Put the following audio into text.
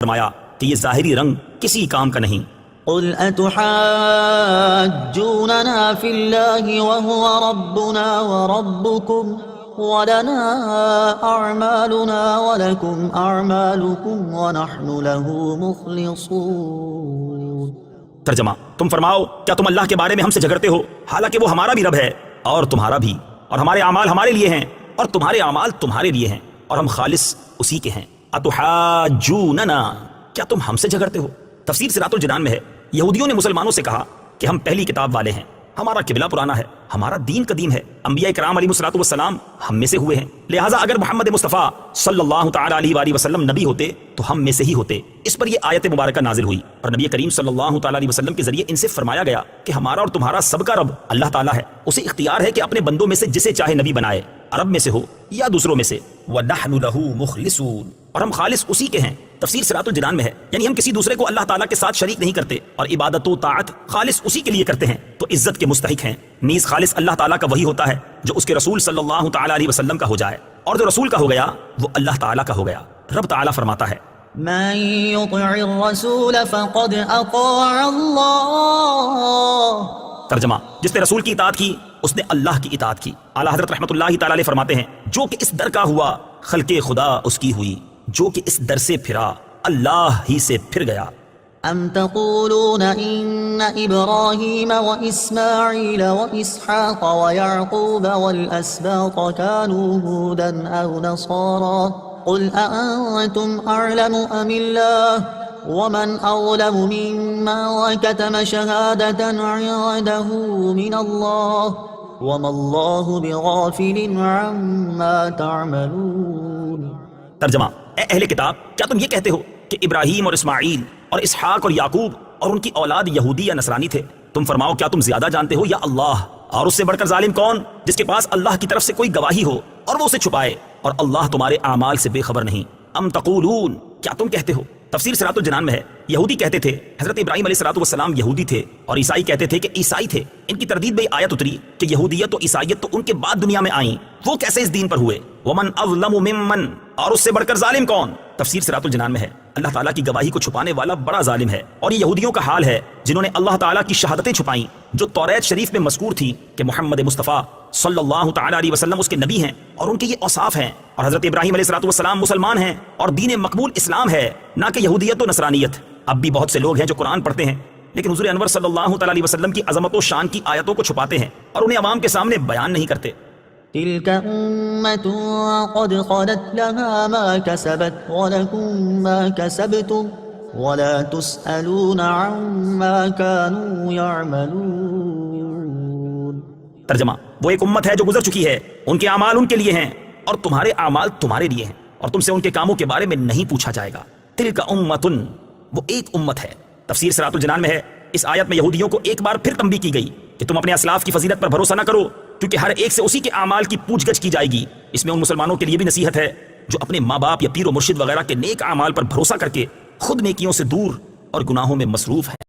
فرمایا کہ یہ ظاہری رنگ کسی کام کا نہیں۔ قل اتحاجوننا فی اللہ وهو ربنا وربکم ولنا اعمالنا ولکم اعمالکم ونحن له مخلصون۔ ترجمہ، تم فرماؤ کیا تم اللہ کے بارے میں ہم سے جھگڑتے ہو حالانکہ وہ ہمارا بھی رب ہے اور تمہارا بھی، اور ہمارے اعمال ہمارے لیے ہیں اور تمہارے اعمال تمہارے لیے ہیں اور ہم خالص اسی کے ہیں۔ اتحاجوننا، کیا تم ہم سے جھگڑتے ہو؟ تفسیر صراط الجنان میں ہے یہودیوں نے مسلمانوں سے کہا کہ ہم پہلی کتاب والے ہیں، ہمارا قبلہ پرانا ہے، ہمارا دین قدیم ہے، انبیاء کرام علیہ الصلوۃ والسلام ہم میں سے ہوئے ہیں، لہٰذا اگر محمد مصطفیٰ صلی اللہ تعالی علیہ وآلہ وسلم نبی ہوتے تو ہم میں سے ہی ہوتے۔ اس پر یہ آیت مبارکہ نازل ہوئی اور نبی کریم صلی اللہ تعالی علیہ وسلم کے ذریعے ان سے فرمایا گیا کہ ہمارا اور تمہارا سب کا رب اللہ تعالیٰ ہے، اسے اختیار ہے کہ اپنے بندوں میں سے جسے چاہے نبی بنائے، عرب میں سے ہو یا دوسروں میں سے، وَنَحْنُ لَهُ مُخْلِصُونَ، اور ہم خالص اسی کے ہیں۔ تفسیر صراط الجنان میں ہے یعنی ہم کسی دوسرے کو اللہ تعالیٰ کے ساتھ شریک نہیں کرتے اور عبادت و طاعت خالص اسی کے لیے کرتے ہیں تو عزت کے مستحق ہیں۔ نیز خالص اللہ تعالیٰ کا وہی ہوتا ہے جو اس کے رسول صلی اللہ تعالیٰ علیہ وسلم کا ہو جائے، اور جو رسول کا ہو گیا وہ اللہ تعالیٰ کا ہو گیا۔ رب تعالیٰ فرماتا ہے من يطع الرسول فقد اطاع اللہ۔ ترجمہ، جس نے رسول کی اطاعت کی اس نے اللہ کی اطاعت کی۔ اعلیٰ حضرت رحمۃ اللہ تعالیٰ علیہ فرماتے ہیں جو کہ اس در کا ہوا خلق خدا اس کی ہوئی، جو کہ اس در سے پھرا اللہ ہی سے پھر گیا۔ ام تقولون ان ابراہیم واسماعیل واسحاق ویعقوب والاسباط كانوا هودا او نصارا قل أأنتم أعلم أم الله ومن أظلم ممن كتم شهادة عنده من الله وما الله بغافل عما تعملون۔ ترجمہ، اے اہل کتاب، کیا تم یہ کہتے ہو کہ ابراہیم اور اسماعیل اور اسحاق اور یعقوب اور ان کی اولاد یہودی یا نصرانی تھے؟ تم فرماؤ کیا تم زیادہ جانتے ہو یا اللہ؟ اور اس سے بڑھ کر ظالم کون جس کے پاس اللہ کی طرف سے کوئی گواہی ہو اور وہ اسے چھپائے، اور اللہ تمہارے اعمال سے بے خبر نہیں۔ ام تقولون، کیا تم کہتے ہو؟ تفسیر صراط الجنان میں ہے یہودی کہتے تھے حضرت ابراہیم علیہ الصلوۃ والسلام یہودی تھے اور عیسائی کہتے تھے کہ عیسائی تھے۔ ان کی تردید میں آیت اتری کہ یہودیت و عیسائیت تو ان کے بعد دنیا میں آئیں، وہ کیسے اس دین پر ہوئے؟ ومن اظلم ممن، اور اس سے بڑھ کر ظالم کون؟ تفسیر صراط الجنان میں ہے اللہ تعالیٰ کی گواہی کو چھپانے والا بڑا ظالم ہے، اور یہ یہودیوں کا حال ہے جنہوں نے اللہ تعالیٰ کی شہادتیں چھپائیں جو توریت شریف میں مذکور تھی کہ محمد مصطفیٰ صلی اللہ تعالی علیہ وسلم اس کے نبی ہیں اور ان کے یہ اوصاف ہیں، اور حضرت ابراہیم علیہ الصلوۃ والسلام مسلمان ہیں اور دین مقبول اسلام ہے نہ کہ یہودیت و نصرانیت۔ اب بھی بہت سے لوگ ہیں جو قرآن پڑھتے ہیں لیکن حضور انور صلی اللہ تعالی علیہ وسلم کی عظمت و شان کی آیتوں کو چھپاتے ہیں اور انہیں عوام کے سامنے بیان نہیں کرتے۔ تلك أمة قد خلت لها ما كسبت ولكم ما كسبتم ولا تسألون عما كانوا يعملون۔ ترجمہ، وہ ایک امت ہے جو گزر چکی ہے، ان کے اعمال ان کے لیے ہیں اور تمہارے اعمال تمہارے لیے ہیں، اور تم سے ان کے کاموں کے بارے میں نہیں پوچھا جائے گا۔ تلک امتن، وہ ایک امت ہے۔ تفسیر صراط الجنان میں ہے اس آیت میں یہودیوں کو ایک بار پھر تنبیہ کی گئی کہ تم اپنے اسلاف کی فضیلت پر بھروسہ نہ کرو کیونکہ ہر ایک سے اسی کے اعمال کی پوچھ گچھ کی جائے گی۔ اس میں ان مسلمانوں کے لیے بھی نصیحت ہے جو اپنے ماں باپ یا پیر و مرشد وغیرہ کے نیک اعمال پر بھروسہ کر کے خود نیکیوں سے دور اور گناہوں میں مصروف ہیں۔